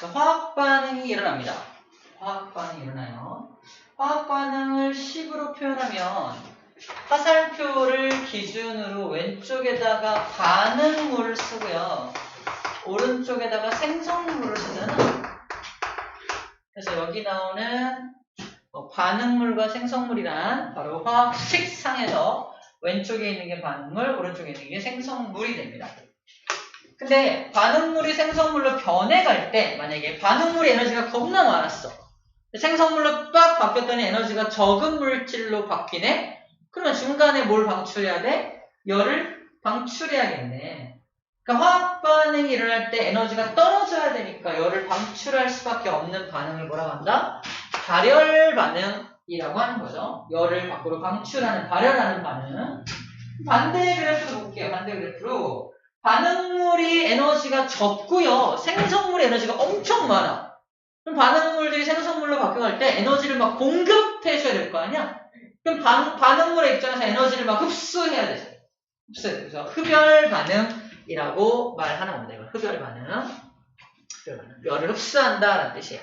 화학 반응이 일어납니다. 화학 반응이 일어나요. 화학 반응을 식으로 표현하면 화살표를 기준으로 왼쪽에다가 반응물을 쓰고요. 오른쪽에다가 생성물을 쓰잖아. 그래서 여기 나오는 반응물과 생성물이란 바로 화학식상에서 왼쪽에 있는 게 반응물, 오른쪽에 있는 게 생성물이 됩니다. 근데 반응물이 생성물로 변해갈 때 만약에 반응물의 에너지가 겁나 많았어. 생성물로 빡 바뀌었더니 에너지가 적은 물질로 바뀌네? 그러면 중간에 뭘 방출해야 돼? 열을 방출해야겠네. 그러니까 화학 반응이 일어날 때 에너지가 떨어져야 되니까 열을 방출할 수밖에 없는 반응을 뭐라고 한다? 발열 반응이라고 하는 거죠. 열을 밖으로 방출하는, 발열하는 반응. 반대 그래프도 볼게요. 반대 그래프로. 반응물이 에너지가 적고요. 생성물의 에너지가 엄청 많아. 그럼 반응물들이 생성물로 바뀌어갈 때 에너지를 막 공급해줘야 될 거 아니야? 그럼 반응물의 입장에서 에너지를 막 흡수해야 되죠. 그래서 흡열 반응이라고 말하는 겁니다. 이건 흡열 반응. 열을 흡수한다라는 뜻이에요.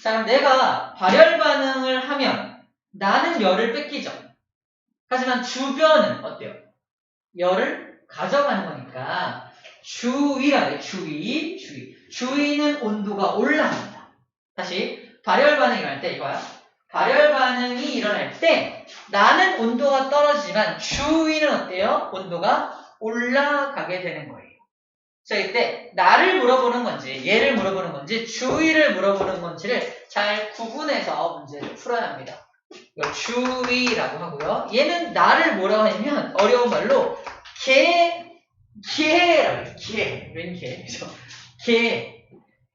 자, 그럼 내가 발열 반응을 하면 나는 열을 뺏기죠. 하지만 주변은 어때요? 열을 가져가는 거니까 주위라네. 주위는 온도가 올라갑니다. 다시 발열 반응이 일어날 때 이거야. 발열 반응이 일어날 때 나는 온도가 떨어지지만 주위는 어때요? 온도가 올라가게 되는 거예요. 자, 이때 나를 물어보는 건지 얘를 물어보는 건지 주위를 물어보는 건지를 잘 구분해서 문제를 풀어야 합니다. 이걸 주위라고 하고요. 얘는 나를 뭐라고 하냐면 어려운 말로 개라고 해요. 웬 개? 그죠?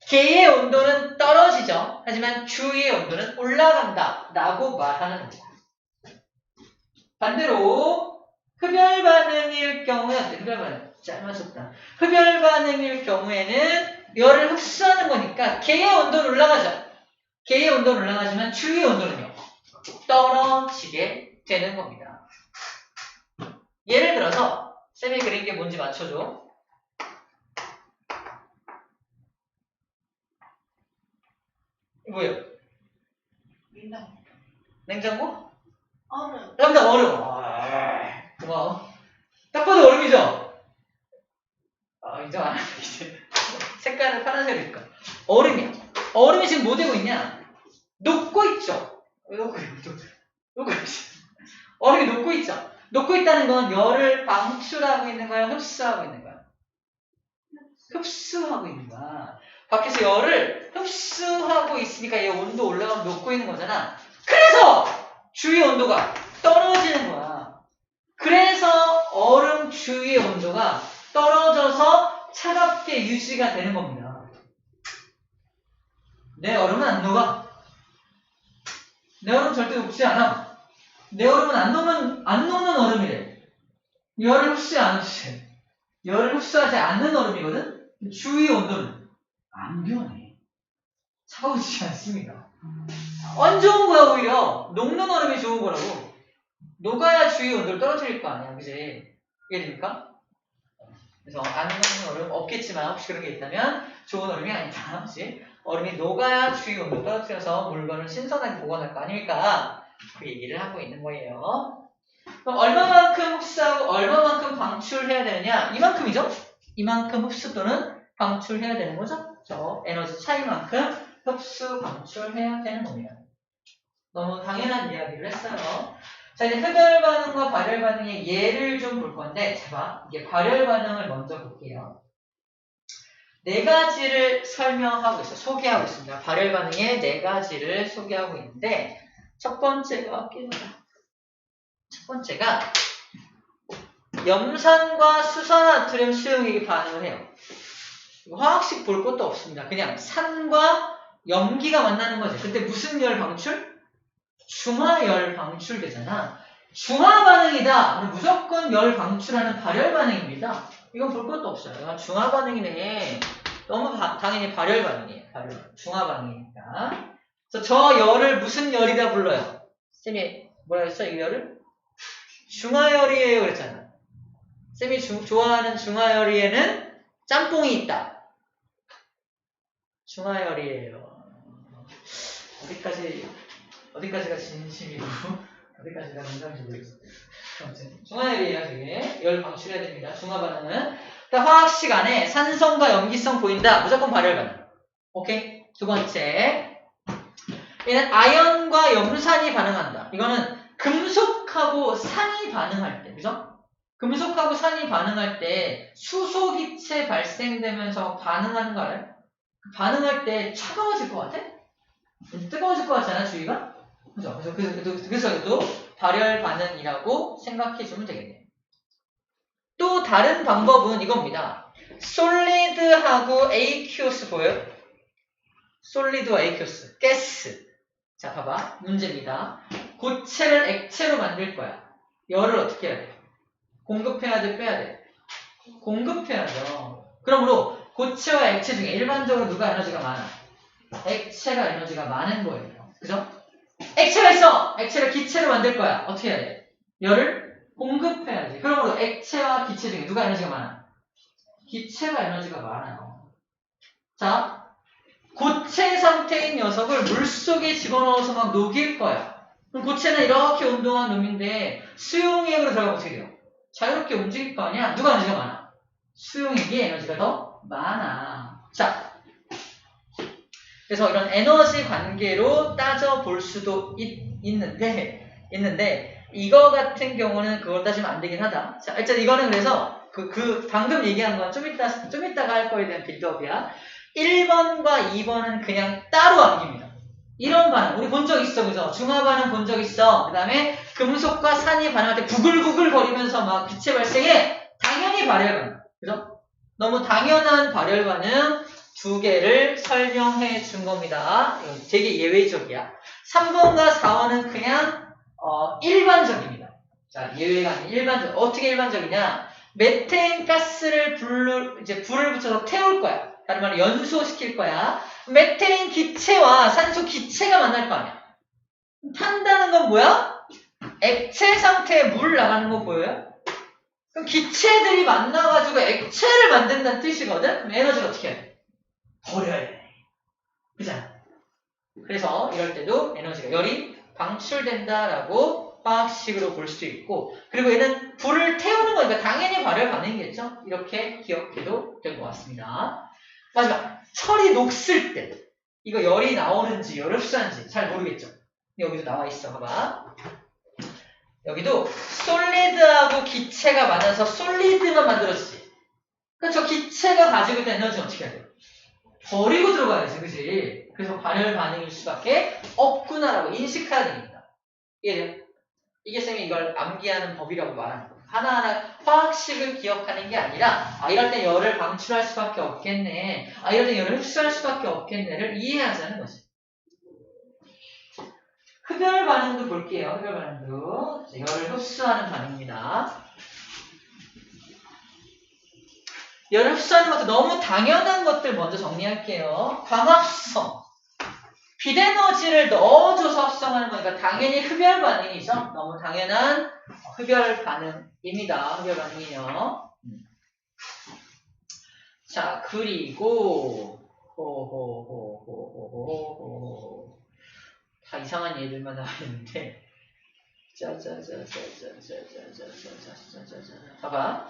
개의 온도는 떨어지죠. 하지만 주위의 온도는 올라간다 라고 말하는 겁니다. 반대로 흡열 반응일 경우에 흡열 반응 짧아졌다. 흡열 반응일 경우에는 열을 흡수하는 거니까 개의 온도는 올라가죠. 개의 온도는 올라가지만 주위의 온도는요 떨어지게 되는 겁니다. 예를 들어서 쌤이 그린 게 뭔지 맞춰줘. 뭐예요? 냉장고? 얼음. 정답 얼음. 고마워. 딱 봐도 얼음이죠? 인정 안 하네 이제. 색깔을 파란색으로 입을까? 얼음이야. 얼음이 지금 뭐 되고 있냐? 녹고 있죠? 녹고 있죠. 얼음이 녹고 있죠? 녹고 있다는 건 열을 방출하고 있는 거야? 흡수하고 있는 거야? 흡수하고 있는 거야. 밖에서 열을 흡수하고 있으니까 얘 온도 올라가면 녹고 있는 거잖아. 그래서 주위 온도가 떨어지는 거야. 그래서 얼음 주위의 온도가 떨어져서 차갑게 유지가 되는 겁니다. 내 얼음은 안 녹아. 내 얼음 절대 녹지 않아. 내 얼음은 안 녹는 얼음이래. 열을 흡수하지 않지. 열을 흡수하지 않는 얼음이거든? 주위 온도는 안 변해. 차가워지지 않습니다. 안 좋은 거야, 오히려. 녹는 얼음이 좋은 거라고. 녹아야 주위 온도를 떨어뜨릴 거 아니야, 그지? 이해됩니까? 그래서 안 녹는 얼음 없겠지만, 혹시 그런 게 있다면 좋은 얼음이 아니다, 그지? 얼음이 녹아야 주위 온도를 떨어뜨려서 물건을 신선하게 보관할 거 아닙니까? 그 얘기를 하고 있는 거예요. 그럼 얼마만큼 흡수하고 얼마만큼 방출해야 되느냐? 이만큼이죠? 이만큼 흡수 또는 방출해야 되는 거죠? 저 에너지 차이만큼 흡수 방출해야 되는 겁니다. 너무 당연한 이야기를 했어요. 자, 이제 흡열 반응과 발열 반응의 예를 좀 볼 건데, 자, 이게 발열 반응을 먼저 볼게요. 네 가지를 설명하고 있어요. 소개하고 있습니다. 발열 반응의 네 가지를 소개하고 있는데, 첫 번째가 염산과 수산나트륨 수용액이 반응을 해요. 화학식 볼 것도 없습니다. 그냥 산과 염기가 만나는 거죠. 근데 무슨 열 방출? 중화열 방출되잖아. 중화 반응이다. 무조건 열 방출하는 발열 반응입니다. 이건 볼 것도 없어요. 중화 반응이네. 너무 당연히 발열 반응이에요. 중화 반응이니까. 그래서 저 열을 무슨 열이다 불러요? 쌤이 뭐라 했어? 이 열을? 중화열이에요. 그랬잖아. 쌤이 좋아하는 중화열이에는 짬뽕이 있다. 중화열이에요. 어디까지가 진심이고 어디까지가 농담인지 모르겠어요. 아무튼 중화열이에요. 되게 열 방출해야 됩니다. 중화 반응은 화학 시간에 산성과 염기성 보인다. 무조건 발열 반응. 오케이. 두 번째, 얘는 아연과 염산이 반응한다. 이거는 금속하고 산이 반응할 때, 그죠? 금속하고 산이 반응할 때 수소기체 발생되면서 반응하는 거 알아요? 반응할 때 차가워질 것 같아? 뜨거워질 것 같잖아, 주위가? 그죠? 그래서 이것도 발열 반응이라고 생각해 주면 되겠네요. 또 다른 방법은 이겁니다. 솔리드하고 에이큐스 보여요? 솔리드와 에이큐스, 가스. 자, 봐봐. 문제입니다. 고체를 액체로 만들 거야. 열을 어떻게 해야 돼? 공급해야 돼, 빼야 돼? 공급해야죠. 그러므로 고체와 액체 중에 일반적으로 누가 에너지가 많아? 액체가 에너지가 많은 거예요. 그죠? 액체가 있어! 액체를 기체로 만들 거야. 어떻게 해야 돼? 열을 공급해야지. 그러므로 액체와 기체 중에 누가 에너지가 많아? 기체가 에너지가 많아요. 자, 고체 상태인 녀석을 물속에 집어넣어서 막 녹일 거야. 그럼 고체는 이렇게 운동한 놈인데 수용액으로 들어가면 어떻게 돼요? 자유롭게 움직일 거 아니야? 누가 에너지가 많아? 수용액이 에너지가 더 많아. 자, 그래서 이런 에너지 관계로 따져볼 수도 있는데 이거 같은 경우는 그걸 따지면 안 되긴 하다. 자, 일단 이거는 그래서 방금 얘기한 건 좀 이따가 할 거에 대한 빌드업이야. 1번과 2번은 그냥 따로 암깁니다. 이런 반응 우리 본 적 있어, 그죠? 중화 반응 본 적 있어. 그 다음에 금속과 산이 반응할 때 부글부글 거리면서 막 기체 발생해. 당연히 발열 반응, 그죠? 너무 당연한 발열 반응 두 개를 설명해 준 겁니다. 되게 예외적이야. 3번과 4번은 그냥 일반적입니다. 자, 예외가 아닌 일반적. 어떻게 일반적이냐? 메테인 가스를 불을 붙여서 태울 거야. 다른 말로 연소시킬 거야. 메테인 기체와 산소 기체가 만날 거 아니야. 탄다는 건 뭐야? 액체 상태에 물 나가는 거 보여요? 그럼 기체들이 만나가지고 액체를 만든다는 뜻이거든? 그럼 에너지를 어떻게 해? 버려야 돼. 그잖아. 그래서 이럴 때도 에너지가 열이 방출된다라고 화학식으로 볼 수도 있고, 그리고 얘는 불을 태우는 거니까 당연히 발열 반응이겠죠? 이렇게 기억해도 될 것 같습니다. 마지막, 철이 녹슬 때 이거 열이 나오는지 열을 흡수하는지 잘 모르겠죠? 여기도 나와 있어. 봐봐. 여기도 솔리드하고 기체가 만나서 솔리드만 만들어지지. 그러니까 저 기체가 가지고 있는 에너지는 어떻게 해야 돼요? 버리고 들어가야지, 그지? 그래서 발열 반응일 수밖에 없구나라고 인식해야 됩니다. 이해돼요? 이게 쌤이 이걸 암기하는 법이라고 말하는 거예요. 하나하나 화학식을 기억하는 게 아니라 이럴 땐 열을 방출할 수밖에 없겠네. 이럴 땐 열을 흡수할 수밖에 없겠네를 이해하자는 거지. 흡열 반응도 볼게요. 흡열 반응도. 열을 흡수하는 반응입니다. 열을 흡수하는 것도 너무 당연한 것들 먼저 정리할게요. 광합성. 빛에너지를 넣어줘서 합성하는 거니까 당연히 흡열 반응이죠. 너무 당연한 흡열 반응입니다. 흡열 반응이요. 자, 그리고 다 이상한 예들만 나와 있는데 봐봐.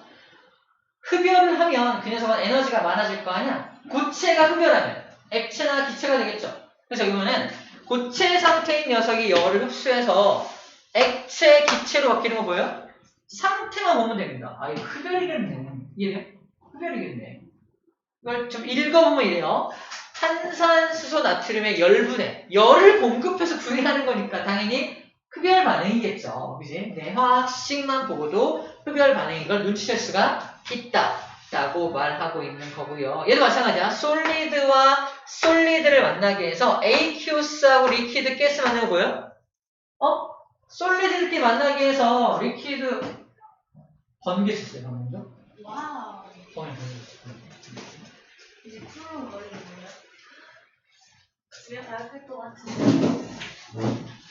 흡열을 하면 그 녀석은 에너지가 많아질 거 아니야? 고체가 흡열하면 액체나 기체가 되겠죠. 그래서 이거는 고체 상태인 녀석이 열을 흡수해서 액체, 기체로 바뀌는 거 보여요? 상태만 보면 됩니다. 이거 흡열이겠네. 이해돼? 흡열이겠네. 이걸 좀 읽어보면 이래요. 탄산수소 나트륨의 열분해. 열을 공급해서 분해하는 거니까 당연히 흡열 반응이겠죠. 그지? 네, 화학식만 보고도 흡열 반응인 걸 눈치챌 수가 있다. 라고 말하고 있는 거고요. 얘도 마찬가지야. 솔리드와 솔리드를 만나게 해서 aqueous하고 리퀴드 가스 만나는 거 보여요? 솔리드끼리 만나게 해서 리퀴드 번개 쳤어요. 방금도? 와우. 번개. 이제 쿨로 머리는 뭐야? 집에 가야 할 것 같은데.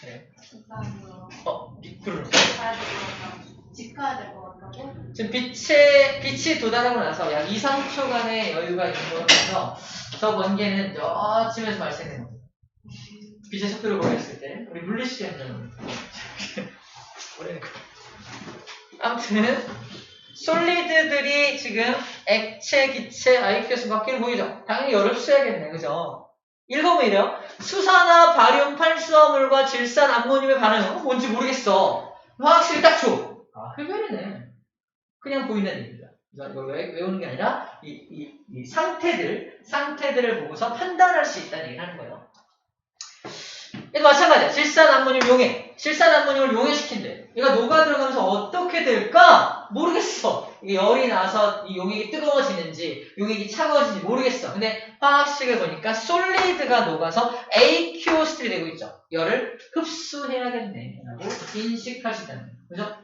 그래. 감사합니다. 미끄러워. 가야 될 것 같다. 직화해야 될 것 같다고? 지금 빛이 도달하고 나서 약 2, 3초간의 여유가 있는 거라서 저 번개는 여쯤에서 발생되는 겁니다. 빛의 속도를 고려했을 때 우리 물리식의 현상입니다. 아무튼 솔리드들이 지금 액체, 기체, 아이큐에서 바뀌는 보이죠? 당연히 열을 흡수해야겠네, 그죠? 읽어보면 이래요. 수산화, 바륨, 탄수화물과 질산, 암모늄의 반응은 뭔지 모르겠어. 화학식을 딱 줘. 아, 흡연이네. 그냥 보이는 얘기입니다. 이걸 외우는 게 아니라 이 상태들을 보고서 판단할 수 있다는 얘기를 하는 거예요. 얘도 마찬가지야. 질산, 암모늄, 용해. 질산, 암모늄을 용해시킨대. 얘가 녹아 들어가면서 어떻게 될까? 모르겠어. 이게 열이 나서 이 용액이 뜨거워지는지 용액이 차가워지는지 모르겠어. 근데 화학식을 보니까 솔리드가 녹아서 AQO3이 되고 있죠. 열을 흡수해야겠네 라고 인식할 수 있다는 거예요. 그죠?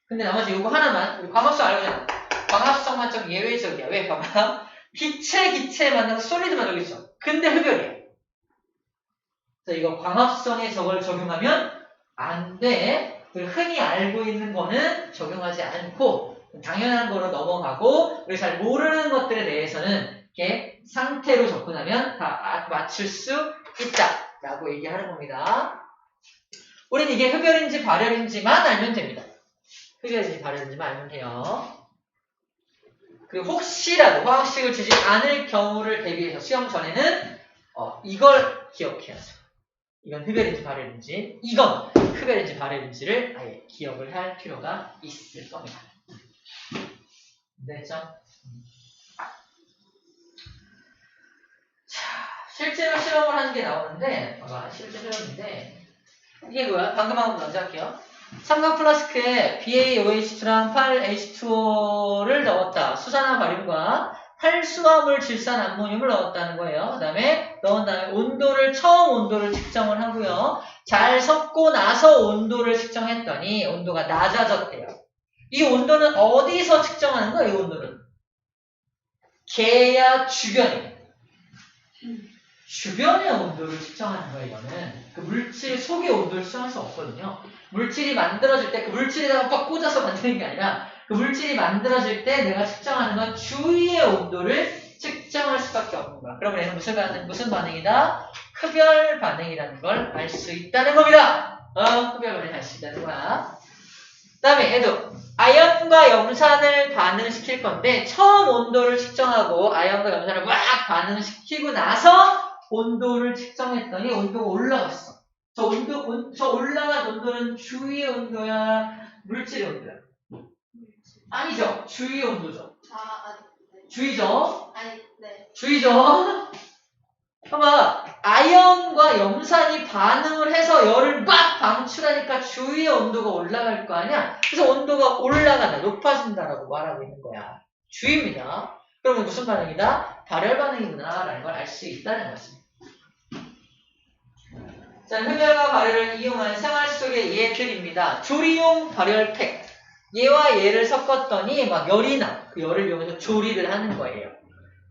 근데 나머지 요거 하나만 우리 광합성 알고 있잖아. 광합성만 좀 예외적이야. 왜? 봐봐. 기체 만나서 솔리드만 여기 있죠. 근데 흡연이야. 그래서 이거 광합성에 저걸 적용하면 안 돼. 흔히 알고 있는 거는 적용하지 않고 당연한 거로 넘어가고 우리 잘 모르는 것들에 대해서는 이렇게 상태로 접근하면 다 맞출 수 있다 라고 얘기하는 겁니다. 우리는 이게 흡연인지 발열인지만 알면 됩니다. 흡연인지 발열인지만 알면 돼요. 그리고 혹시라도 화학식을 주지 않을 경우를 대비해서 시험 전에는 이걸 기억해야죠. 이건 흡연인지 발열인지, 이건 흡연인지 발열인지를 아예 기억을 할 필요가 있을 겁니다. 됐죠? 자, 실제로 실험을 하는 게 나오는데, 봐봐, 실제 실험인데, 이게 뭐야? 방금 한 번 먼저 할게요. 삼각 플라스크에 BaOH2랑 8H2O를 넣었다. 수산화 바륨과 탈수화물 질산 암모늄을 넣었다는 거예요. 그 다음에 넣은 다음에 처음 온도를 측정을 하고요. 잘 섞고 나서 온도를 측정했더니 온도가 낮아졌대요. 이 온도는 어디서 측정하는 거예요? 이 온도는 계야 주변이에요. 주변의 온도를 측정하는 거예요. 이거는 그 물질 속의 온도를 측정할 수 없거든요. 물질이 만들어질 때 그 물질에다가 빡 꽂아서 만드는 게 아니라 그 물질이 만들어질 때 내가 측정하는 건 주위의 온도를 측정할 수밖에 없는 거야. 그러면 얘는 무슨 반응이다? 흡열 반응이라는 걸 알 수 있다는 겁니다. 흡열 반응을 알 수 있다는 거야. 그 다음에 얘도 아연과 염산을 반응시킬 건데 처음 온도를 측정하고 아연과 염산을 막 반응시키고 나서 온도를 측정했더니 온도가 올라갔어. 저 올라간 온도는 주위의 온도야? 물질의 온도야? 아니죠. 주위의 온도죠. 네. 주위죠. 아니, 네. 주위죠. 봐봐. 아연과 염산이 반응을 해서 열을 막 방출하니까 주위의 온도가 올라갈 거 아니야? 그래서 온도가 올라간다, 높아진다라고 말하고 있는 거야. 주위입니다. 그러면 무슨 반응이다? 발열 반응이구나 라는 걸 알 수 있다는 것입니다. 자, 흡열과 발열을 이용한 생활 속의 예들입니다. 조리용 발열팩. 얘와 얘를 섞었더니 막 열이 나. 그 열을 이용해서 조리를 하는 거예요.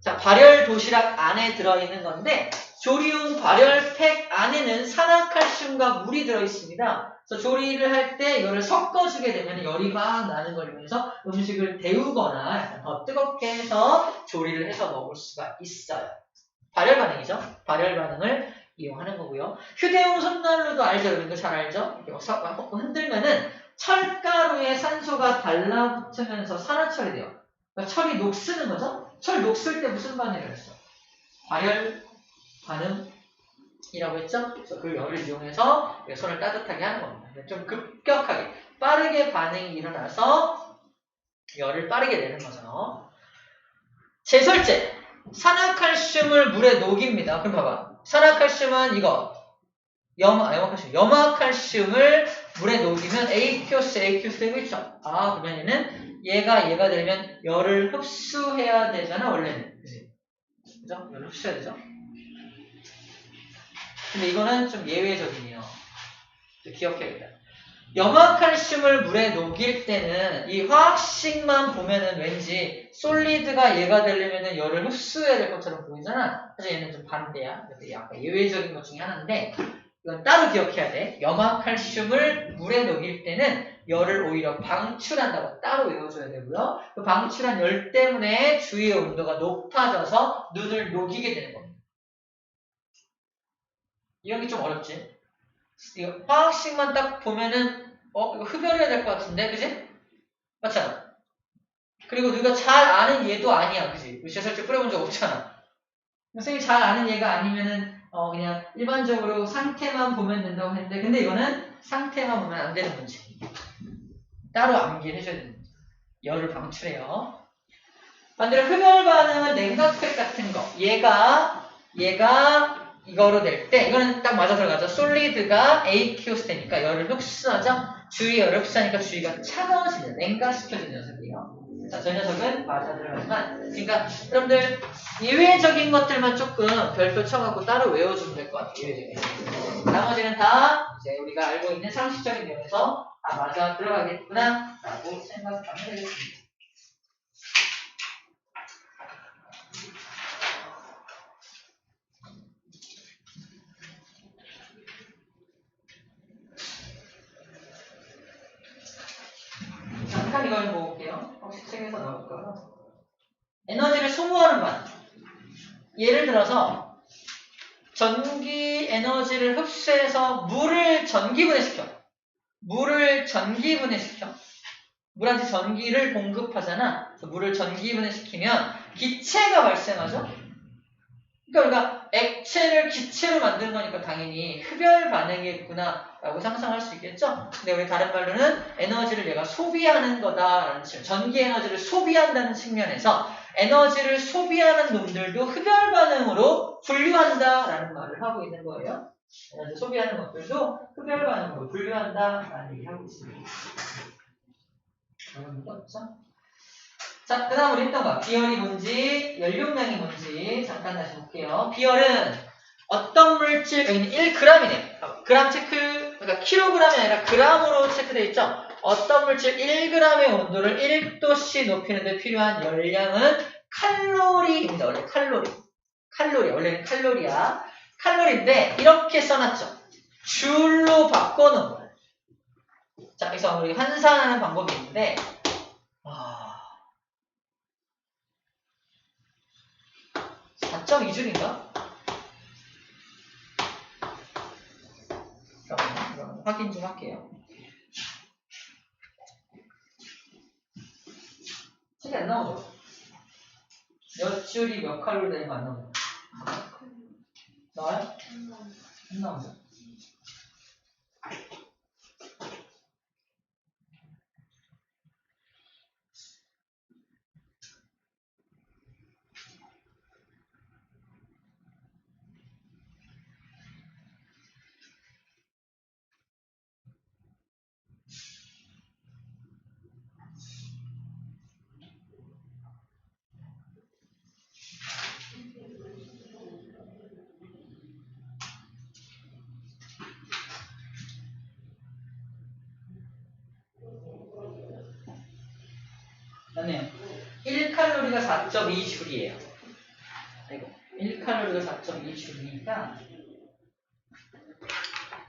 자, 발열 도시락 안에 들어있는 건데 조리용 발열팩 안에는 산화칼슘과 물이 들어있습니다. 그래서 조리를 할 때 열을 섞어주게 되면 열이 막 나는 걸 이용해서 음식을 데우거나 더 뜨겁게 해서 조리를 해서 먹을 수가 있어요. 발열 반응이죠. 발열 반응을 이용하는 거고요. 휴대용 손난로도 알죠? 여러분들 잘 알죠? 이렇게 흔들면은 철가루에 산소가 달라붙으면서 산화철이 돼요. 그러니까 철이 녹쓰는 거죠? 철 녹슬 때 무슨 반응을 했어? 발열 반응이라고 했죠? 그래서 그 열을 이용해서 손을 따뜻하게 하는 겁니다. 좀 급격하게, 빠르게 반응이 일어나서 열을 빠르게 내는 거죠. 제설제. 산화칼슘을 물에 녹입니다. 그럼 봐봐. 산화칼슘은 이거. 염화칼슘을 물에 녹이면 AQ3 되고 있죠. 그러면 얘는 얘가 되면 열을 흡수해야 되잖아, 원래는. 그죠? 열을 흡수해야 되죠? 근데 이거는 좀 예외적이네요. 기억해야겠다. 염화칼슘을 물에 녹일 때는 이 화학식만 보면은 왠지 솔리드가 얘가 되려면은 열을 흡수해야 될 것처럼 보이잖아. 사실 얘는 좀 반대야. 그래서 약간 예외적인 것 중에 하나인데 이건 따로 기억해야 돼. 염화칼슘을 물에 녹일 때는 열을 오히려 방출한다고 따로 외워줘야 되고요. 그 방출한 열 때문에 주위의 온도가 높아져서 눈을 녹이게 되는 겁니다. 이런 게 좀 어렵지? 이거 화학식만 딱 보면은 이거 흡연해야 될 것 같은데, 그지? 맞잖아. 그리고 누가 잘 아는 얘도 아니야, 그지? 우리 제설제 뿌려본 적 없잖아. 선생님이 잘 아는 얘가 아니면은 그냥 일반적으로 상태만 보면 된다고 했는데, 근데 이거는 상태만 보면 안 되는 문제. 따로 암기를 해줘야 되는 문제. 열을 방출해요. 반대로 흡열 반응은 냉각팩 같은 거. 얘가 이거로 될 때, 이거는 딱 맞아 들어가죠. 솔리드가 AQS 되니까 열을 흡수하죠. 주위 열을 흡수하니까 주위가 차가워지는, 냉각시켜지는 녀석이에요. 자, 저 녀석은 맞아 들어가지만, 그러니까 여러분들 예외적인 것들만 조금 별표 쳐갖고 따로 외워주면 될 것 같아요. 예외적인. 나머지는 다 이제 우리가 알고 있는 상식적인 내용에서 다 맞아 들어가겠구나 라고 생각하면 되겠습니다. 잠깐 이걸 볼게요. 혹시 책에서 나올까요? 에너지를 소모하는 반. 예를 들어서 전기 에너지를 흡수해서 물을 전기분해시켜. 물한테 전기를 공급하잖아. 그래서 물을 전기분해시키면 기체가 발생하죠. 그러니까 액체를 기체로 만드는 거니까 당연히 흡열 반응이겠구나 라고 상상할 수 있겠죠. 근데 우리 다른 말로는 에너지를 얘가 소비하는 거다라는 측면, 전기 에너지를 소비한다는 측면에서 에너지를 소비하는 놈들도 흡열 반응으로 분류한다라는 말을 하고 있는 거예요. 에너지 소비하는 것들도 흡열 반응으로 분류한다라는 얘기를 하고 있습니다. 그런 거 없죠? 자, 그 다음 우리 했던 거. 비열이 뭔지, 연료량이 뭔지 잠깐 다시 볼게요. 비열은 어떤 물질, 여기는 1g이네. 그램 체크, 그러니까 킬로그램이 아니라 그램으로 체크되어 있죠. 어떤 물질 1g의 온도를 1도씨 높이는 데 필요한 열량은 칼로리입니다. 원래 칼로리, 원래는 칼로리야. 칼로리인데 이렇게 써놨죠. 줄로 바꿔놓은 거예요. 자, 그래서 우리 환산하는 방법이 있는데 4.2줄인가? 그럼 확인 좀 할게요. 책이 안 나오죠? 몇 줄이 몇 칼로리 되는 거 안 나오죠? 나와요? 안 나오죠? 맞네요. 1칼로리가 4.2줄이에요. 아이고, 1칼로리가 4.2줄이니까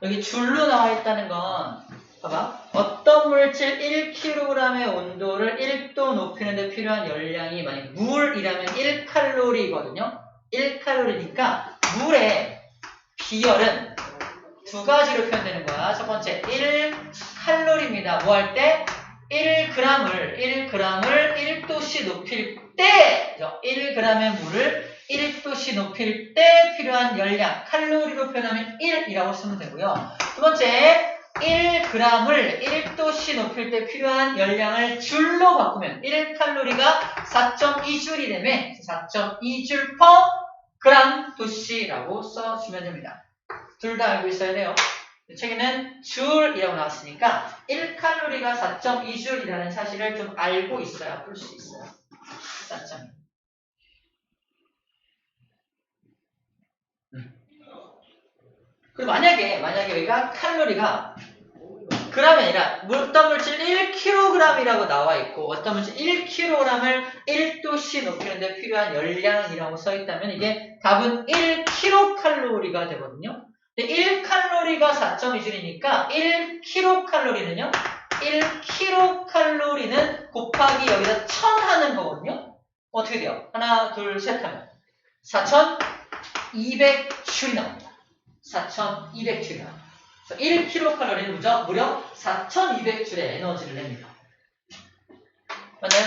여기 줄로 나와 있다는 건 봐봐. 어떤 물질 1kg의 온도를 1도 높이는 데 필요한 열량이 만약 물이라면 1칼로리거든요. 1칼로리니까 물의 비열은 두 가지로 표현되는 거야. 첫 번째 1칼로리입니다. 뭐 할 때? 1g을 1도씨 높일 때 1g의 물을 1도씨 높일 때 필요한 열량 칼로리로 표현하면 1이라고 쓰면 되고요. 두 번째 1g을 1도씨 높일 때 필요한 열량을 줄로 바꾸면 1칼로리가 4.2줄이 되면 4.2줄 per 그램 도씨라고 써주면 됩니다. 둘 다 알고 있어야 돼요. 책에는 줄이라고 나왔으니까 1칼로리가 4.2줄이라는 사실을 좀 알고 있어야 풀 수 있어요. 4.2. 그리고 만약에 여기가 칼로리가 그램이 아니라 어떤 물질 1kg이라고 나와 있고 어떤 물질 1kg을 1도씨 높이는 데 필요한 열량이라고 써 있다면 이게 답은 1kcal가 되거든요. 근데 1칼로리가 4.2줄이니까 1kcal는요? 1kcal는 곱하기 여기다 1000 하는 거거든요. 어떻게 돼요? 하나, 둘, 셋 하면 4200줄이 나옵니다. 4200줄이 나옵니다. 그래서 1kcal는 무려 4200줄의 에너지를 냅니다. 맞나요?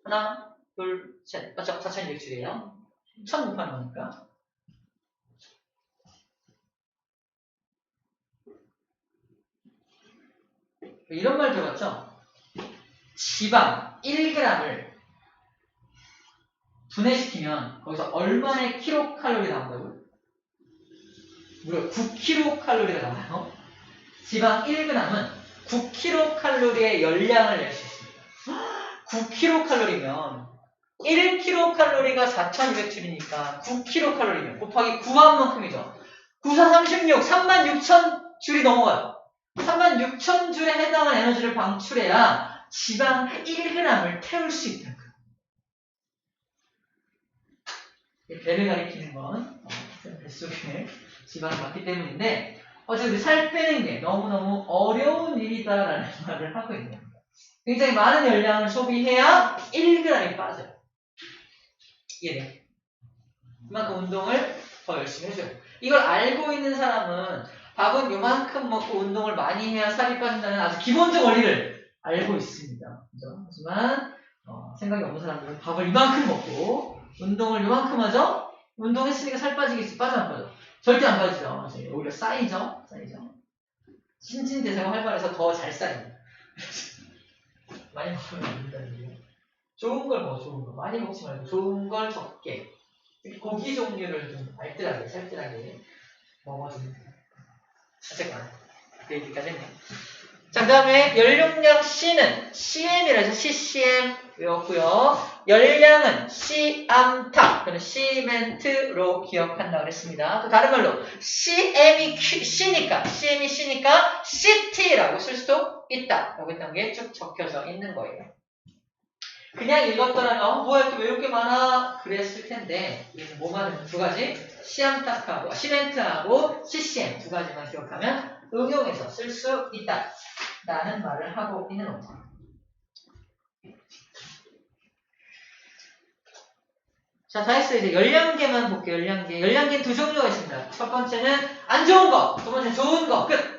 하나, 둘, 셋. 맞죠? 4200줄이에요. 1000 곱하는 거니까. 이런 말 들어봤죠? 지방 1g을 분해시키면 거기서 얼마의 킬로칼로리 나온다고요? 무려 9kcal가 나와요. 지방 1g은 9kcal의 열량을 낼 수 있습니다. 9kcal면 1kcal가 4200줄이니까 9kcal면 곱하기 9한 만큼이죠. 94, 36, 36,000줄이 넘어가요. 36,000줄에 해당하는 에너지를 방출해야 지방 1g을 태울 수 있다는 거예요. 배를 가리키는 건 뱃속에 지방이 많기 때문인데 어차피 살 빼는 게 너무너무 어려운 일이다라는 말을 하고 있는 겁니다. 굉장히 많은 열량을 소비해야 1g이 빠져요. 이해돼요? 그만큼 운동을 더 열심히 해줘요. 이걸 알고 있는 사람은 밥은 요만큼 먹고 운동을 많이 해야 살이 빠진다는 아주 기본적 원리를 알고 있습니다. 그죠? 하지만 생각이 없는 사람들은 밥을 이만큼 먹고 운동을 요만큼 하죠? 운동했으니까 살 빠지겠지? 빠져 안 빠져? 절대 안 빠지죠. 오히려 쌓이죠? 신진대사가 활발해서 더 잘 쌓입니다. 많이 먹으면 안 된다는 얘기예요. 좋은 걸 먹어, 좋은 거. 많이 먹지 말고 좋은 걸 적게. 고기 종류를 좀 알뜰하게, 살뜰하게 먹어주면 돼요. 어쨌거나 그 얘기까지 했네요. 자, 그 다음에 연료량 C는 CM이라 해서 CCM 외웠고요. 열량은 C암탑 또는 시멘트로 기억한다고 그랬습니다. 또 다른 말로 CM이 C니까 CT라고 쓸 수도 있다 라고 했던 게 쭉 적혀져 있는 거예요. 그냥 읽었더라면 뭐야 또 왜 이렇게 많아? 그랬을 텐데 뭐만 두 가지 시암탑하고 시멘트하고 CCM 두 가지만 기억하면 응용해서 쓸 수 있다 라는 말을 하고 있는 겁니다. 자, 다 했어요. 이제 열량계만 볼게요. 열량계는 두 종류가 있습니다. 첫 번째는 안 좋은 거, 두 번째는 좋은 거. 끝.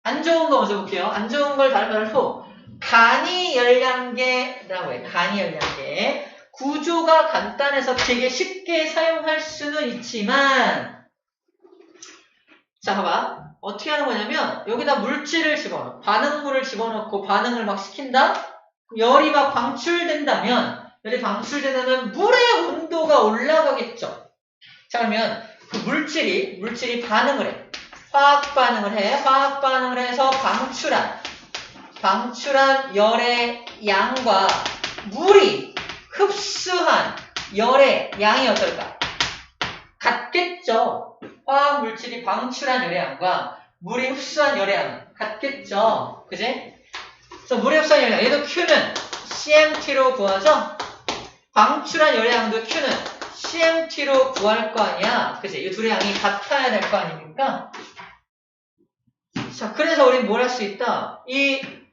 안 좋은 거 먼저 볼게요. 안 좋은 걸 다른 말로 간이 열량계라고 해요. 간이 열량계. 구조가 간단해서 되게 쉽게 사용할 수는 있지만, 자, 봐봐. 어떻게 하는 거냐면 여기다 물질을 집어넣어. 반응물을 집어넣고 반응을 막 시킨다? 열이 막 방출된다면 물의 온도가 올라가겠죠. 자, 그러면 그 물질이 반응을 해. 화학 반응을 해서 방출한 열의 양과 물이 흡수한 열의 양이 어떨까? 같겠죠. 화학 물질이 방출한 열의 양과 물이 흡수한 열의 양은 같겠죠. 그지? 그래서 물이 흡수한 열의 양, 얘도 Q는 CMT로 구하죠? 방출한 열의 양도 Q는 CMT로 구할 거 아니야. 그치? 이 둘의 양이 같아야 될 거 아닙니까? 자, 그래서 우린 뭘 할 수 있다? 이건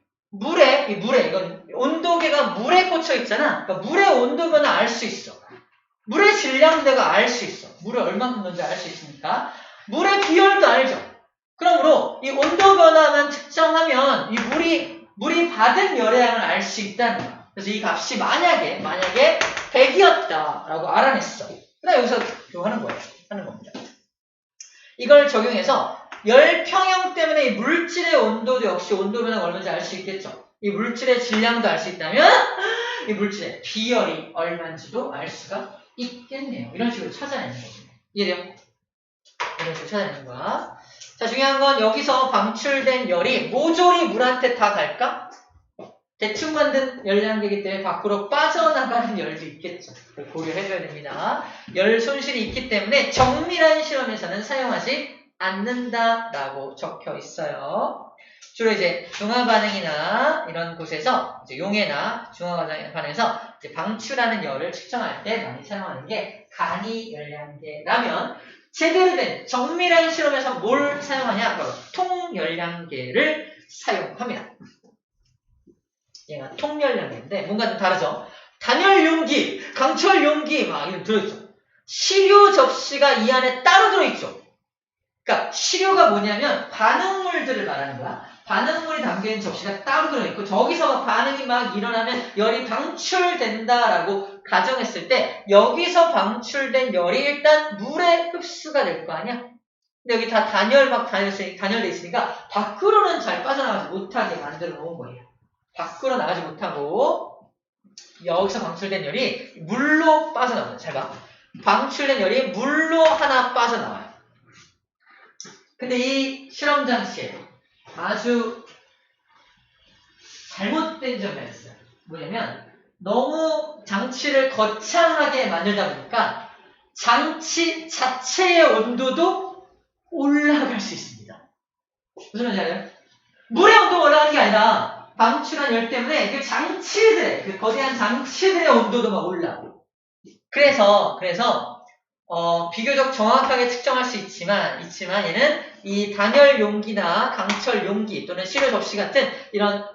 온도계가 물에 꽂혀 있잖아. 그러니까 물의 온도 변화 알 수 있어. 물의 질량 내가 알 수 있어. 물을 얼만큼 넣는지 알 수 있으니까. 물의 비열도 알죠. 그러므로 이 온도 변화만 측정하면 이 물이 받은 열의 양을 알 수 있다는 거야. 그래서 이 값이 만약에 100이었다라고 알아냈어. 그다음 여기서 이거 하는 겁니다. 이걸 적용해서 열 평형 때문에 이 물질의 온도도 역시 온도 변화가 얼마인지 알 수 있겠죠. 이 물질의 질량도 알 수 있다면 이 물질의 비열이 얼마인지도 알 수가 있겠네요. 이런 식으로 찾아내는 거거든요. 이해돼요? 이런 식으로 찾아내는 거야. 자, 중요한 건 여기서 방출된 열이 모조리 물한테 다 갈까? 대충 만든 열량계이기 때문에 밖으로 빠져나가는 열도 있겠죠. 그걸 고려해줘야 됩니다. 열 손실이 있기 때문에 정밀한 실험에서는 사용하지 않는다라고 적혀 있어요. 주로 이제 중화 반응이나 이런 곳에서 이제 용해나 중화 반응에서 이제 방출하는 열을 측정할 때 많이 사용하는 게 간이 열량계라면 제대로 된 정밀한 실험에서 뭘 사용하냐? 바로 통열량계를 사용합니다. 얘가 통열량계인데 뭔가 좀 다르죠? 단열용기, 강철용기 막 이런 들어있죠. 시료 접시가 이 안에 따로 들어있죠. 그러니까 시료가 뭐냐면 반응물들을 말하는 거야. 반응물이 담겨있는 접시가 따로 들어있고 저기서 반응이 막 일어나면 열이 방출된다라고 가정했을 때 여기서 방출된 열이 일단 물에 흡수가 될 거 아니야? 근데 여기 다 단열돼 있으니까 밖으로는 잘 빠져나가지 못하게 만들어 놓은 거예요. 밖으로 나가지 못하고 여기서 방출된 열이 물로 빠져나와요. 잘 봐. 방출된 열이 물로 하나 빠져나와요. 근데 이 실험 장치에 아주 잘못된 점이 있어요. 뭐냐면 너무 장치를 거창하게 만들다 보니까 장치 자체의 온도도 올라갈 수 있습니다. 무슨 말인지 알아요? 물의 온도가 올라가는 게 아니라 방출한 열 때문에 그 장치들의, 그 거대한 장치들의 온도도 막 올라가고. 그래서 비교적 정확하게 측정할 수 있지만 얘는 이 단열 용기나 강철 용기 또는 시료 접시 같은 이런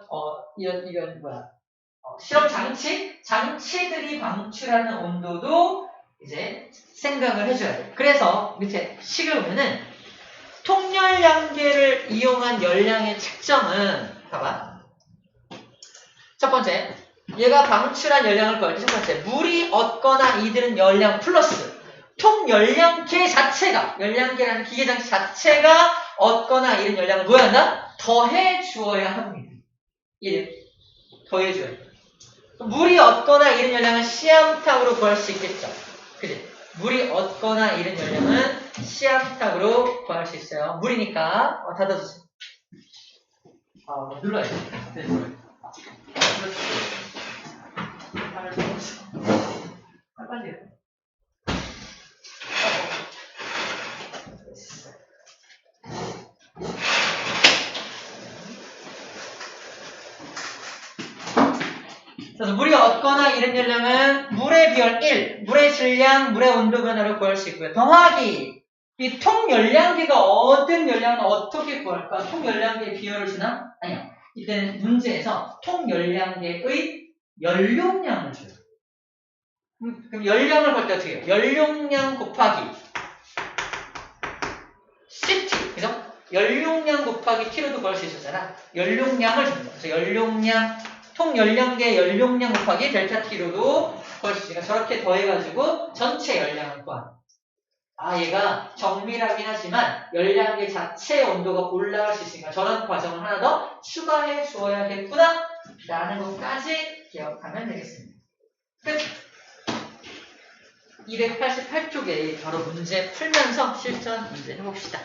실험 장치들이 방출하는 온도도 이제 생각을 해줘야 돼요. 그래서 밑에 식을 보면은 통열량계를 이용한 열량의 측정은 봐봐. 첫 번째, 얘가 방출한 열량을 구할 때 첫 번째, 물이 얻거나 이들은 열량 플러스 통열량계 자체가, 열량계라는 기계장치 자체가 얻거나 이런 열량을 뭐 해야 한다? 더해 주어야 합니다. 이를 더해 줘야 돼. 물이 얻거나 이런 열량은 시암탉으로 구할 수 있겠죠. 그지? 물이 얻거나 이런 열량은 시암탉으로 구할 수 있어요. 물이니까 닫아주세요. 눌러야 돼. 네, 눌러요. 빨리 해요. 그래서 물이 얻거나 이런 열량은 물의 비열 1, 물의 질량, 물의 온도 변화를 구할 수 있고요. 더하기 이 통열량계가 얻은 열량은 어떻게 구할까? 통열량계의 비열을 주나? 아니요. 이때는 문제에서 통열량계의 연용량을 줘요. 그럼 열량을 볼 때 어떻게 해요? 연용량 곱하기 CT, 그죠? 연용량 곱하기 T로도 구할 수 있었잖아. 연용량을 줍니다. 그래서 연용량, 통열량계 연용량 곱하기 델타 T로도 구할 수 있으니까 저렇게 더해가지고 전체 열량을 구합니다. 얘가 정밀하긴 하지만 열량계 자체의 온도가 올라갈 수 있으니까 저런 과정을 하나 더 추가해 주어야겠구나 라는 것까지 기억하면 되겠습니다. 끝! 288쪽에 바로 문제 풀면서 실전 문제 해봅시다.